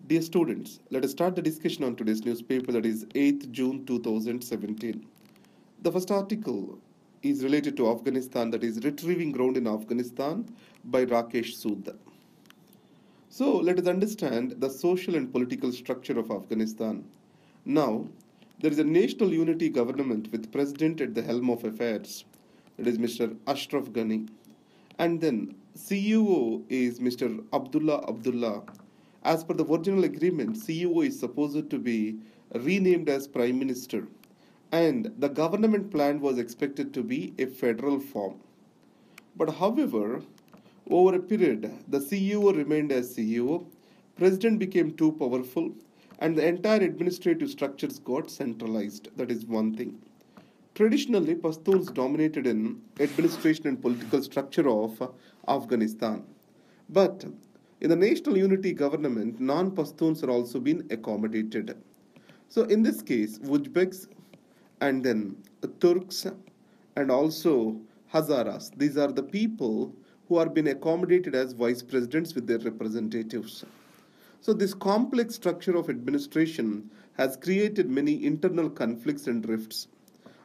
Dear students, let us start the discussion on today's newspaper, that is 8th June 2017. The first article is related to Afghanistan, that is Retrieving Ground in Afghanistan by Rakesh Sood. So let us understand the social and political structure of Afghanistan. Now, there is a national unity government with president at the helm of affairs, that is Mr. Ashraf Ghani. And then CEO is Mr. Abdullah Abdullah. As per the original agreement, CEO is supposed to be renamed as Prime Minister, and the government plan was expected to be a federal form. But however, over a period, the CEO remained as CEO, President became too powerful, and the entire administrative structures got centralized. That is one thing. Traditionally, Pashtuns dominated in administration and political structure of Afghanistan. But in the national unity government, non-Pashtuns are also being accommodated. So in this case, Uzbeks and then Turks and also Hazaras, these are the people who are being accommodated as vice presidents with their representatives. So this complex structure of administration has created many internal conflicts and rifts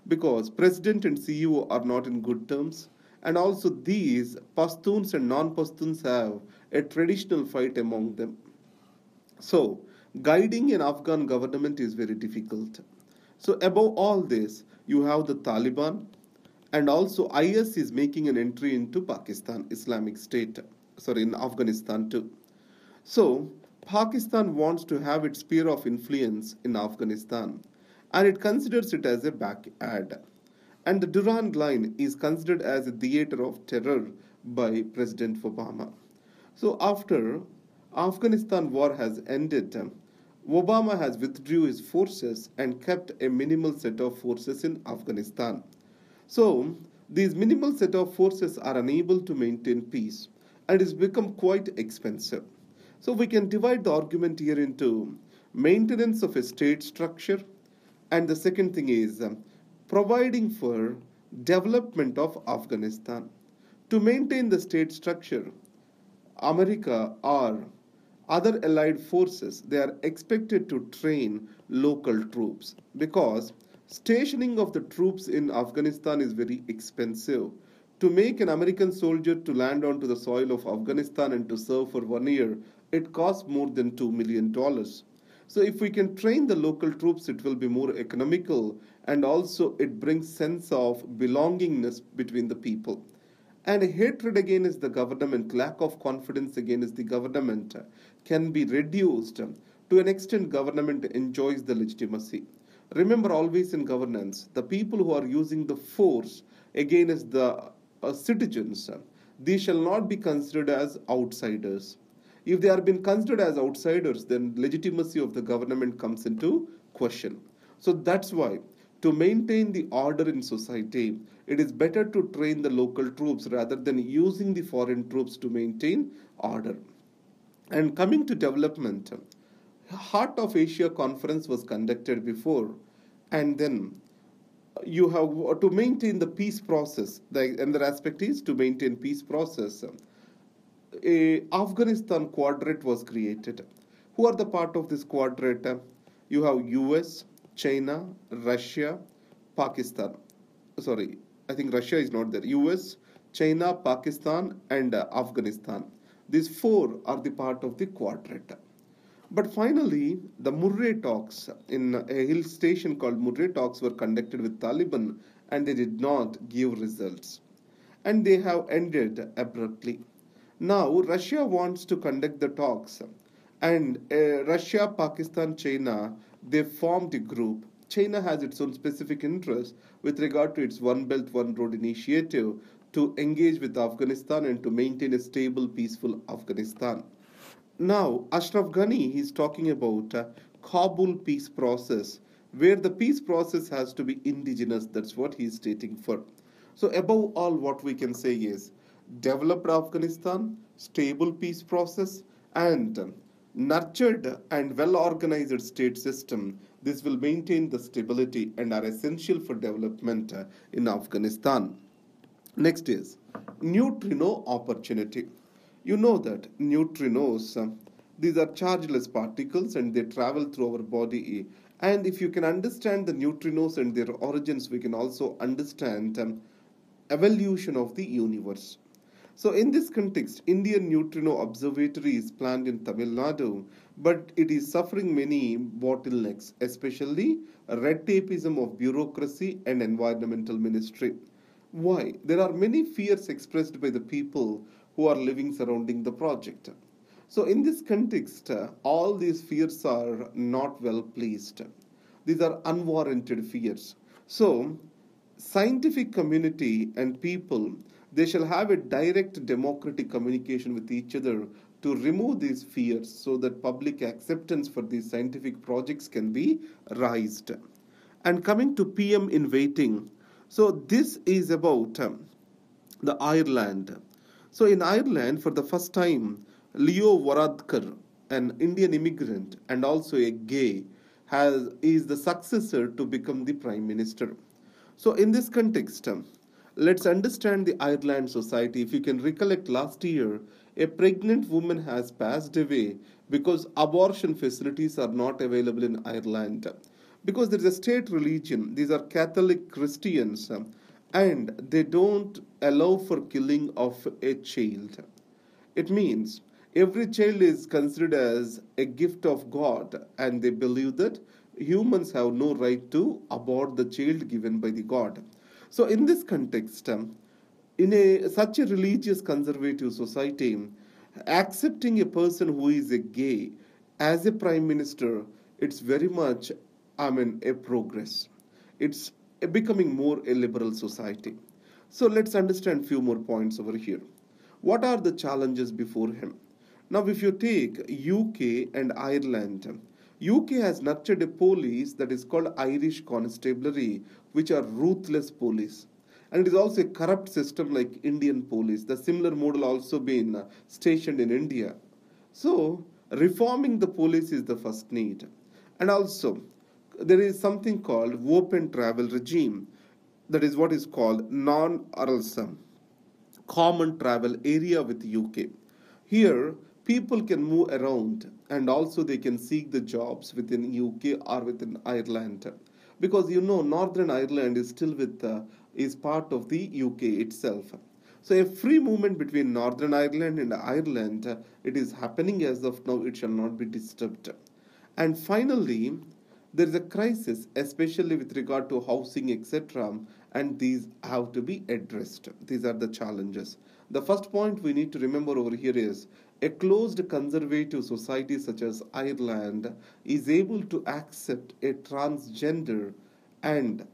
because president and CEO are not in good terms, and also these Pashtuns and non-Pashtuns have a traditional fight among them. So guiding an Afghan government is very difficult. So above all this, you have the Taliban, and also IS is making an entry into Pakistan, Islamic State, in Afghanistan too. So Pakistan wants to have its sphere of influence in Afghanistan, and it considers it as a back ad. And the Durand Line is considered as a theater of terror by President Obama. So after Afghanistan war has ended, Obama has withdrew his forces and kept a minimal set of forces in Afghanistan. So these minimal set of forces are unable to maintain peace, and it has become quite expensive. So we can divide the argument here into maintenance of a state structure, and the second thing is providing for development of Afghanistan. To maintain the state structure, America or other allied forces, they are expected to train local troops because stationing of the troops in Afghanistan is very expensive. To make an American soldier to land onto the soil of Afghanistan and to serve for 1 year, it costs more than $2 million. So if we can train the local troops, it will be more economical, and also it brings sense of belongingness between the people. And hatred against the government, lack of confidence against the government can be reduced to an extent government enjoys the legitimacy. Remember always in governance, the people who are using the force against the citizens, they shall not be considered as outsiders. If they are being considered as outsiders, then legitimacy of the government comes into question. So that's why to maintain the order in society, it is better to train the local troops rather than using the foreign troops to maintain order. And coming to development, Heart of Asia conference was conducted before, and then you have to maintain the peace process. The another aspect is to maintain peace process. A Afghanistan quadrant was created. Who are the part of this quadrant? You have US, China, Russia, Pakistan. Sorry, I think Russia is not there. US, China, Pakistan, and Afghanistan. These four are the part of the quadrant. But finally, the Murree talks in a hill station called Murree talks were conducted with Taliban, and they did not give results. And they have ended abruptly. Now, Russia wants to conduct the talks, and Russia, Pakistan, China, they formed a group. China has its own specific interest with regard to its One Belt, One Road initiative to engage with Afghanistan and to maintain a stable, peaceful Afghanistan. Now, Ashraf Ghani is talking about Kabul peace process, where the peace process has to be indigenous. That's what he is stating for. So above all, what we can say is developed Afghanistan, stable peace process, and nurtured and well organized state system. This will maintain the stability and are essential for development in Afghanistan. Next is neutrino opportunity. You know that neutrinos These are chargeless particles and they travel through our body. And if you can understand the neutrinos and their origins, we can also understand evolution of the universe. So, in this context, Indian Neutrino Observatory is planned in Tamil Nadu, but it is suffering many bottlenecks, especially red tapeism of bureaucracy and environmental ministry. Why? There are many fears expressed by the people who are living surrounding the project. So, in this context, all these fears are not well placed. These are unwarranted fears. So, scientific community and people, they shall have a direct democratic communication with each other to remove these fears so that public acceptance for these scientific projects can be raised. And coming to PM in waiting, so this is about the Ireland. So in Ireland, for the first time, Leo Varadkar, an Indian immigrant and also a gay, is the successor to become the prime minister. So in this context, let's understand the Ireland society. If you can recollect last year, a pregnant woman has passed away because abortion facilities are not available in Ireland. Because there is a state religion, these are Catholic Christians, and they don't allow for killing of a child. It means every child is considered as a gift of God, and they believe that humans have no right to abort the child given by the God. So, in this context, in such a religious conservative society, accepting a person who is a gay as a prime minister, it's very much, a progress. It's becoming more a liberal society. So let's understand few more points over here. What are the challenges before him? Now, if you take UK and Ireland, UK has nurtured a police that is called Irish Constabulary, which are ruthless police. And it is also a corrupt system like Indian police. The similar model also been stationed in India. So, reforming the police is the first need. And also, there is something called open travel regime. That is what is called non-RLSM, common travel area with UK. Here, people can move around and also they can seek the jobs within UK or within Ireland. Because Northern Ireland is still is part of the UK itself. So a free movement between Northern Ireland and Ireland, it is happening as of now, it shall not be disturbed. And finally, there is a crisis, especially with regard to housing, etc., and these have to be addressed. These are the challenges. The first point we need to remember over here is a closed conservative society such as Ireland is able to accept a transgender and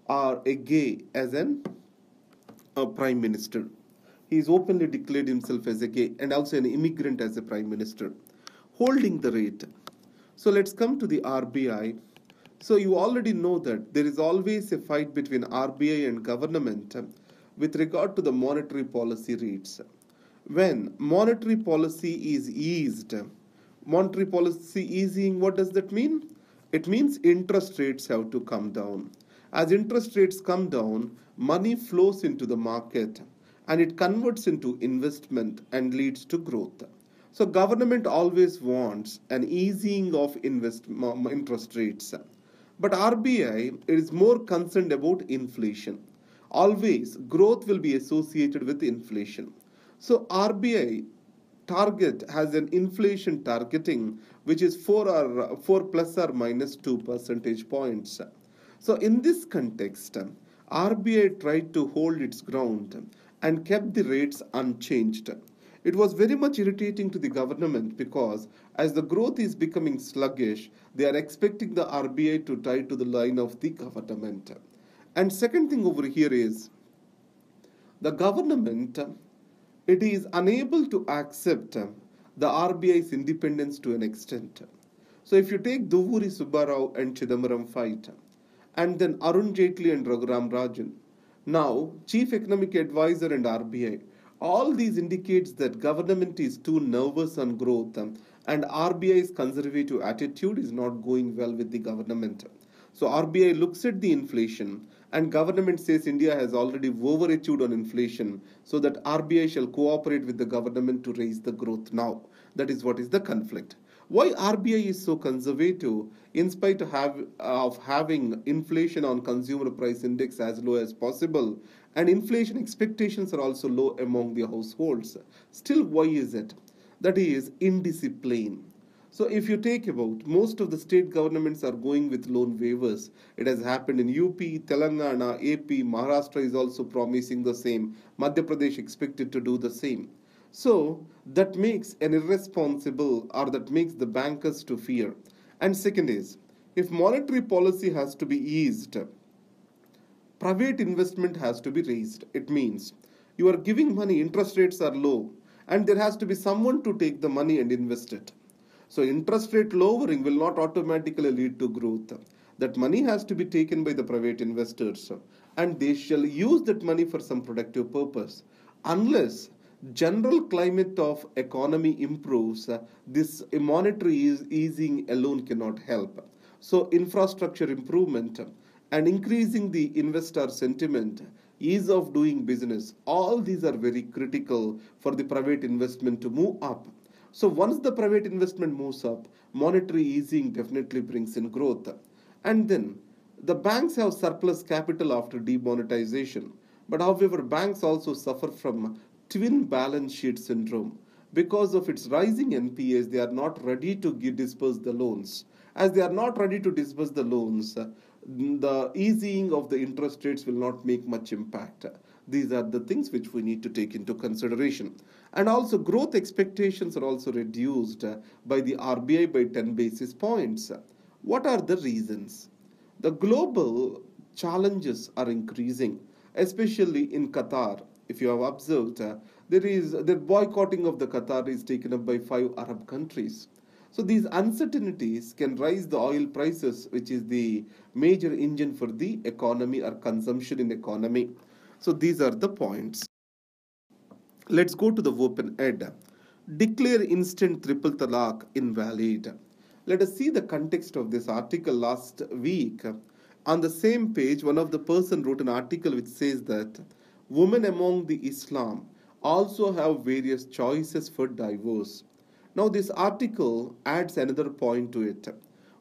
or a gay as a prime minister. He is openly declared himself as a gay and also an immigrant as a prime minister. Holding the rate. So let's come to the RBI. So you already know that there is always a fight between RBI and government with regard to the monetary policy rates. When monetary policy is eased, monetary policy easing, what does that mean? It means interest rates have to come down. As interest rates come down, money flows into the market and it converts into investment and leads to growth. So government always wants an easing of interest rates. But RBI is more concerned about inflation. Always growth will be associated with inflation. So RBI target has an inflation targeting which is 4 plus or minus 2 percentage points. So in this context, RBI tried to hold its ground and kept the rates unchanged. It was very much irritating to the government because as the growth is becoming sluggish, they are expecting the RBI to tie to the line of the government. And second thing over here is the government, it is unable to accept the RBI's independence to an extent. So if you take Duvuri Subbarao and Chidambaram fight, and then Arun Jaitley and Raghuram Rajan, now Chief Economic Advisor and RBI, all these indicates that government is too nervous on growth and RBI's conservative attitude is not going well with the government. So RBI looks at the inflation and government says India has already overachieved on inflation so that RBI shall cooperate with the government to raise the growth now. That is what is the conflict. Why RBI is so conservative in spite of having inflation on consumer price index as low as possible, and inflation expectations are also low among the households. Still, why is it? That is indiscipline. So if you take about most of the state governments are going with loan waivers. It has happened in UP, Telangana, AP, Maharashtra is also promising the same. Madhya Pradesh expected to do the same. So that makes an irresponsible, or that makes the bankers to fear. And second is, if monetary policy has to be eased, private investment has to be raised. It means you are giving money, interest rates are low, and there has to be someone to take the money and invest it. So interest rate lowering will not automatically lead to growth. That money has to be taken by the private investors, and they shall use that money for some productive purpose. Unless general climate of economy improves, this monetary easing alone cannot help. So infrastructure improvement and increasing the investor sentiment, ease of doing business, all these are very critical for the private investment to move up. So once the private investment moves up, monetary easing definitely brings in growth. And then the banks have surplus capital after demonetization. But however, banks also suffer from twin balance sheet syndrome. Because of its rising NPAs, they are not ready to disburse the loans. As they are not ready to disburse the loans, the easing of the interest rates will not make much impact. These are the things which we need to take into consideration. And also growth expectations are also reduced by the RBI by 10 basis points. What are the reasons? The global challenges are increasing, especially in Qatar. If you have observed, the boycotting of the Qatar is taken up by 5 Arab countries. So these uncertainties can rise the oil prices, which is the major engine for the economy or consumption in economy. So these are the points. Let's go to the open ed. Declare instant triple talaq invalid. Let us see the context of this article last week. On the same page, one of the person wrote an article which says that women among the Islam also have various choices for divorce. Now this article adds another point to it.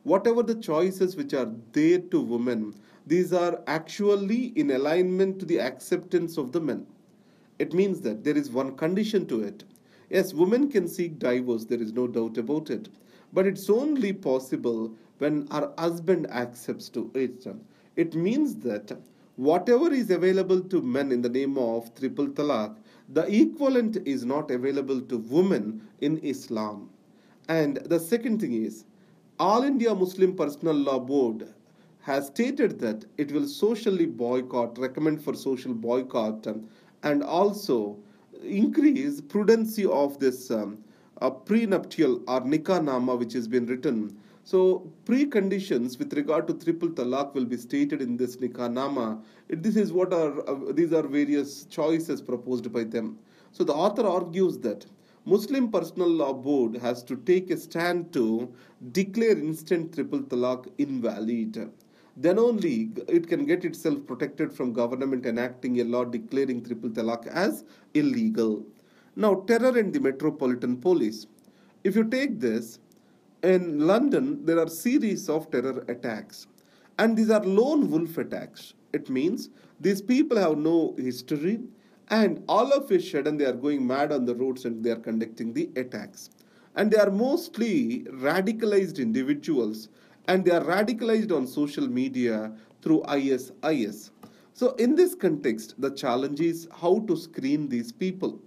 Whatever the choices which are there to women, these are actually in alignment to the acceptance of the men. It means that there is one condition to it. Yes, women can seek divorce, there is no doubt about it. But it's only possible when our husband accepts to it. It means that whatever is available to men in the name of triple talaq, the equivalent is not available to women in Islam. And the second thing is, All India Muslim Personal Law Board has stated that it will socially boycott, recommend for social boycott, and also increase prudency of this prenuptial or nikah nama which has been written. So preconditions with regard to triple talaq will be stated in this nikah nama. This is what are these are various choices proposed by them. So the author argues that Muslim Personal Law Board has to take a stand to declare instant triple talaq invalid. Then only it can get itself protected from government enacting a law declaring triple talaq as illegal. Now, terror and the Metropolitan Police. If you take this, in London there are series of terror attacks, and these are lone wolf attacks. It means these people have no history, and all of a sudden they are going mad on the roads and they are conducting the attacks. And they are mostly radicalized individuals, and they are radicalized on social media through ISIS. So in this context, the challenge is how to screen these people.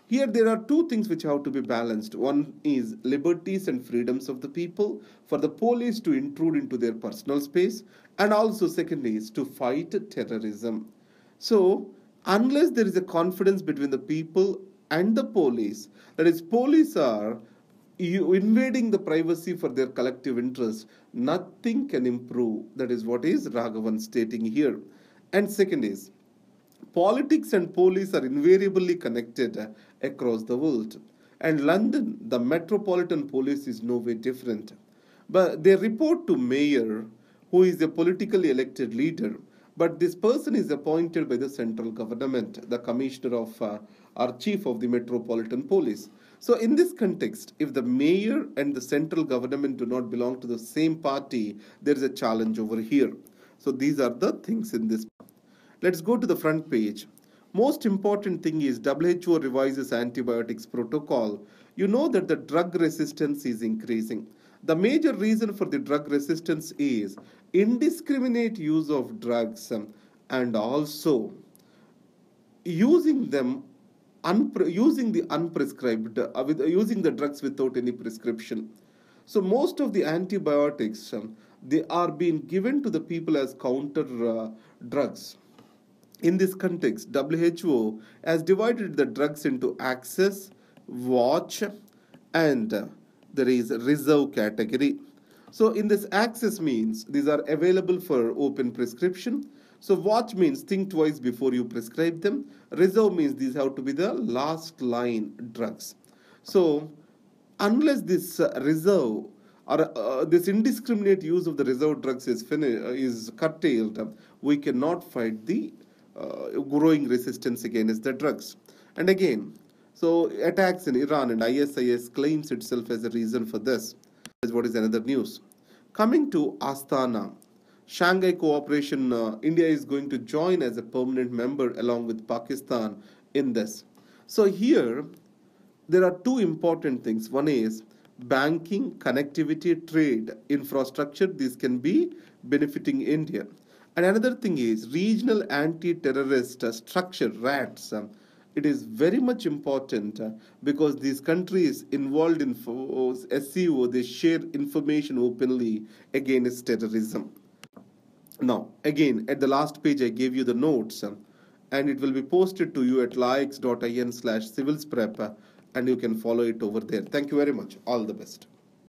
Here there are two things which have to be balanced. One is liberties and freedoms of the people for the police to intrude into their personal space, and also second is to fight terrorism. So unless there is a confidence between the people and the police, that is police are invading the privacy for their collective interest, nothing can improve. That is what is Raghavan stating here. And second is, politics and police are invariably connected across the world. And London, the Metropolitan Police is no way different. But they report to mayor, who is a politically elected leader. But this person is appointed by the central government, the commissioner of or chief of the Metropolitan Police. So in this context, if the mayor and the central government do not belong to the same party, there is a challenge over here. So these are the things in this. Let's go to the front page. Most important thing is WHO revises antibiotics protocol. You know that the drug resistance is increasing. The major reason for the drug resistance is indiscriminate use of drugs, and also using them using the unprescribed using the drugs without any prescription. So most of the antibiotics, they are being given to the people as counter drugs. In this context, WHO has divided the drugs into access, watch, and there is reserve category. So in this access means these are available for open prescription. So watch means think twice before you prescribe them. Reserve means these have to be the last line drugs. So unless this reserve or this indiscriminate use of the reserve drugs is curtailed, we cannot fight the growing resistance against the drugs. And again, so attacks in Iran and ISIS claims itself as a reason for this. That's what is another news. Coming to Astana, Shanghai Cooperation, India is going to join as a permanent member along with Pakistan in this. So here, there are two important things. One is banking, connectivity, trade, infrastructure. This can be benefiting India. And another thing is regional anti-terrorist structure, RATS. It is very much important because these countries involved in SCO, they share information openly against terrorism. Now, again, at the last page, I gave you the notes, and it will be posted to you at laix.in/civilsprep, and you can follow it over there. Thank you very much. All the best.